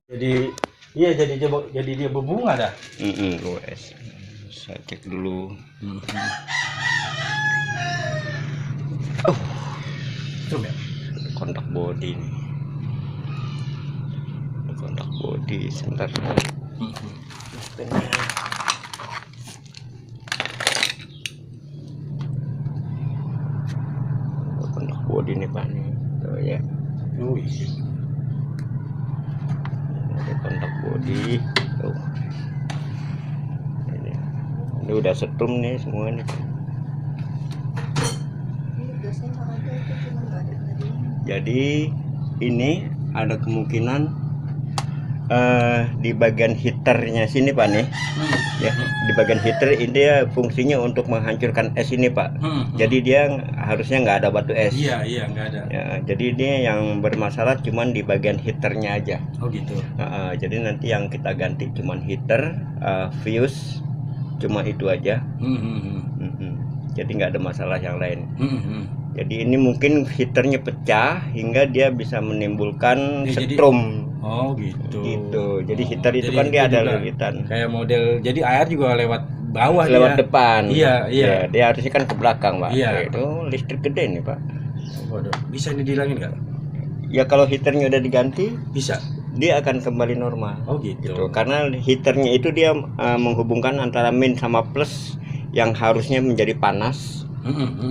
Jadi iya, jadi dia berbunga dah. Wes. Saya cek dulu. Coba ya. Kontak body nih. Kontak body sebentar. Kontak body nih Pak nih. Tuh ya. Ada kontak body. Tuh. Ini udah setrum nih semua nih. Jadi ini ada kemungkinan di bagian heaternya sini Pak nih, ya di bagian heater ini dia fungsinya untuk menghancurkan es ini Pak. Jadi dia harusnya nggak ada batu es. Iya nggak ada. Ya, jadi dia yang bermasalah cuman di bagian heaternya aja. Oh gitu. Jadi nanti yang kita ganti cuman heater, fuse, cuma itu aja. Jadi nggak ada masalah yang lain. Jadi ini mungkin heaternya pecah hingga dia bisa menimbulkan setrum. Oh gitu. Gitu. Jadi heater itu kan dia ada lilitan. Kayak model. Jadi air juga lewat bawah. Lewat dia. depan. Iya. Ya, dia harusnya kan ke belakang Pak. Iya. Itu listrik gede nih Pak. Waduh. Bisa dihilangin nggak? Ya kalau heaternya udah diganti, Bisa. dia akan kembali normal. Oh gitu. Karena heaternya itu dia menghubungkan antara min sama plus yang harusnya menjadi panas.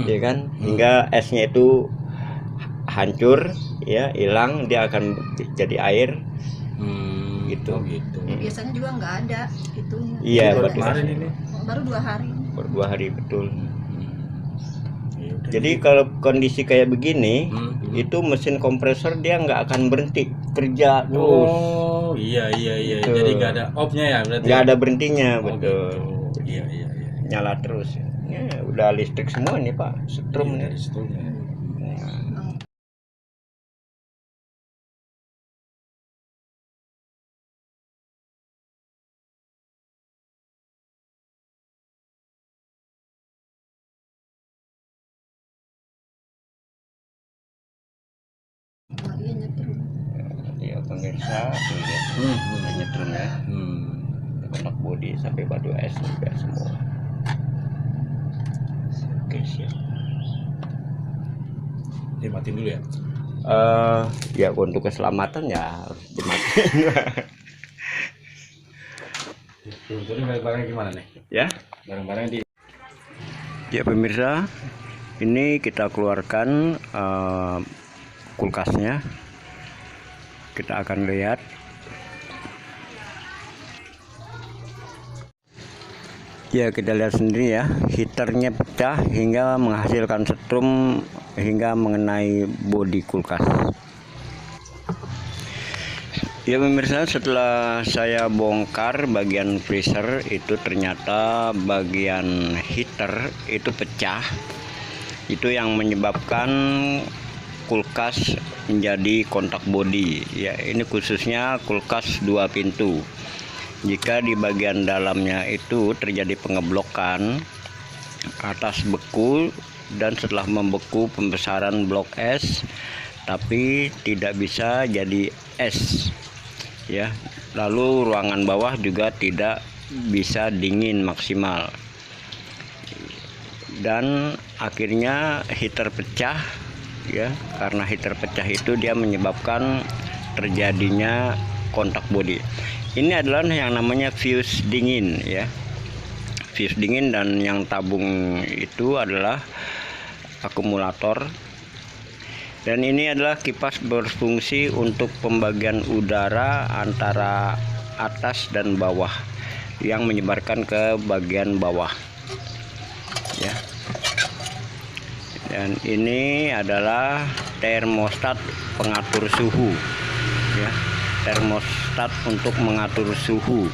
Ya kan, hingga esnya itu hancur, ya hilang, dia akan jadi air. Gitu. Oh gitu. Biasanya juga nggak ada itunya. Iya, baru kemarin ini. Baru 2 hari. Baru 2 hari betul. Yaudah, Jadi kalau kondisi kayak begini, itu mesin kompresor dia nggak akan berhenti kerja terus. Oh iya. Gitu. Jadi nggak ada off-nya ya berarti. Nggak ada berhentinya, Oh, betul. gitu. Iya. Nyala terus. Ya, udah listrik semua nih Pak, setrum nih. Dari situnya. Dia nyetrum. Ya pemirsa, lihat nyetrum ya. Kontak bodi sampai batu es juga semua. Oke siap. Dimatiin dulu ya. Ya untuk keselamatan ya harus dimatiin. Jadi barang-barangnya gimana nih? Ya. Barang-barangnya di. Ya pemirsa, ini kita keluarkan kulkasnya. Kita akan lihat. Ya kita lihat sendiri ya, heaternya pecah hingga menghasilkan setrum hingga mengenai bodi kulkas. Ya pemirsa, setelah saya bongkar bagian freezer itu ternyata bagian heater itu pecah. Itu yang menyebabkan kulkas menjadi kontak bodi. Ya ini khususnya kulkas 2 pintu. Jika di bagian dalamnya itu terjadi pengeblokan, atas beku dan setelah membeku pembesaran blok es, tapi tidak bisa jadi es. Ya, lalu ruangan bawah juga tidak bisa dingin maksimal. Dan akhirnya heater pecah, ya, karena heater pecah itu dia menyebabkan terjadinya kontak bodi. Ini adalah yang namanya fuse dingin ya. Fuse dingin, dan yang tabung itu adalah akumulator. Dan ini adalah kipas berfungsi untuk pembagian udara antara atas dan bawah yang menyebarkan ke bagian bawah. Ya. Dan ini adalah termostat pengatur suhu ya. Termostat untuk mengatur suhu.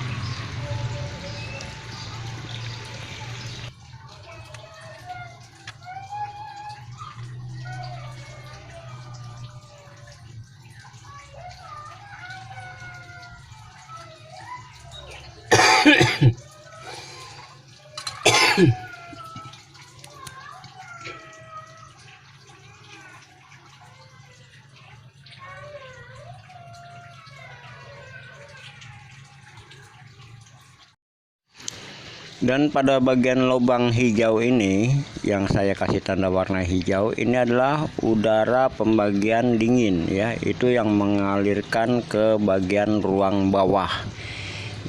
Dan pada bagian lubang hijau ini yang saya kasih tanda warna hijau, ini adalah udara pembagian dingin ya, itu yang mengalirkan ke bagian ruang bawah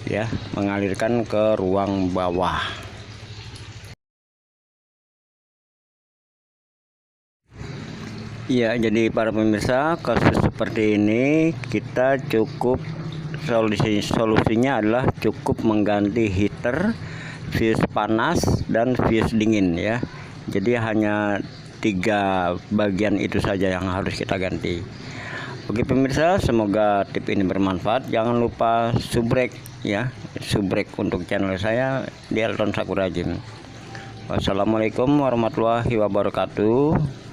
ya, mengalirkan ke ruang bawah. Ya, jadi para pemirsa, kasus seperti ini kita cukup solusinya adalah cukup mengganti heater, fuse panas dan fuse dingin ya. Jadi hanya 3 bagian itu saja yang harus kita ganti. Oke pemirsa, semoga tip ini bermanfaat. Jangan lupa subrek ya, subrek untuk channel saya di Elton Sakurajim. Wassalamualaikum warahmatullahi wabarakatuh.